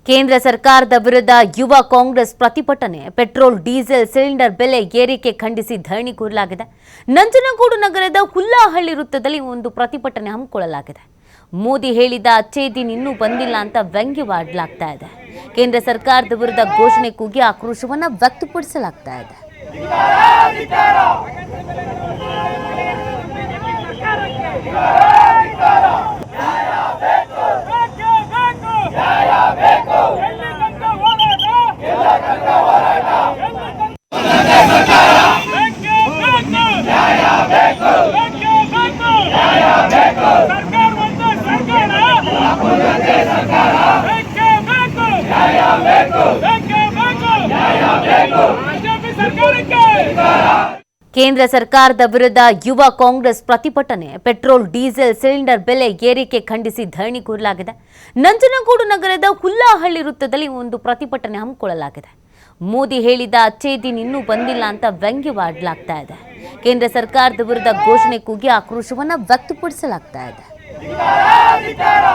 ಕೇಂದ್ರ ಸರ್ಕಾರದ ವಿರುದ್ಧ ಯುವ ಕಾಂಗ್ರೆಸ್ ಪ್ರತಿಭಟನೆ. ಪೆಟ್ರೋಲ್ ಡೀಸೆಲ್ ಸಿಲಿಂಡರ್ ಬೆಲೆ ಏರಿಕೆ ಖಂಡಿಸಿ ಧರಣಿ ಕೂರಲಾಗಿದೆ. ನಂಜನಗೂಡು ನಗರದ ಹುಲ್ಲಹಳ್ಳಿ ವೃತ್ತದಲ್ಲಿ ಒಂದು ಪ್ರತಿಭಟನೆ ಹಮ್ಮಿಕೊಳ್ಳಲಾಗಿದೆ. ಮೋದಿ ಹೇಳಿದ ಅಚ್ಚೇ ದಿನ್ ಇನ್ನೂ ಬಂದಿಲ್ಲ ಅಂತ ವ್ಯಂಗ್ಯವಾಡಲಾಗ್ತಾ ಇದೆ. ಕೇಂದ್ರ ಸರ್ಕಾರದ ವಿರುದ್ಧ ಘೋಷಣೆ ಕೂಗಿ ಆಕ್ರೋಶವನ್ನು ವ್ಯಕ್ತಪಡಿಸಲಾಗ್ತಾ ಇದೆ. ಕೇಂದ್ರ ಸರ್ಕಾರದ ವಿರುದ್ಧ ಯುವ ಕಾಂಗ್ರೆಸ್ ಪ್ರತಿಭಟನೆ. ಪೆಟ್ರೋಲ್ ಡೀಸೆಲ್ ಸಿಲಿಂಡರ್ ಬೆಲೆ ಏರಿಕೆ ಖಂಡಿಸಿ ಧರಣಿ ಕೂರಲಾಗಿದೆ. ನಂಜನಗೂಡು ನಗರದ ಹುಲ್ಲಹಳ್ಳಿ ವೃತ್ತದಲ್ಲಿ ಒಂದು ಪ್ರತಿಭಟನೆ ಹಮ್ಮಿಕೊಳ್ಳಲಾಗಿದೆ. ಮೋದಿ ಹೇಳಿದ ಅಚ್ಚೇ ದಿನ್ ಇನ್ನೂ ಬಂದಿಲ್ಲ ಅಂತ ವ್ಯಂಗ್ಯವಾಡಲಾಗ್ತಾ ಇದೆ. ಕೇಂದ್ರ ಸರ್ಕಾರದ ವಿರುದ್ಧ ಘೋಷಣೆ ಕೂಗಿ ಆಕ್ರೋಶವನ್ನು ವ್ಯಕ್ತಪಡಿಸಲಾಗ್ತಾ ಇದೆ. ಧಿಕ್ಕಾರ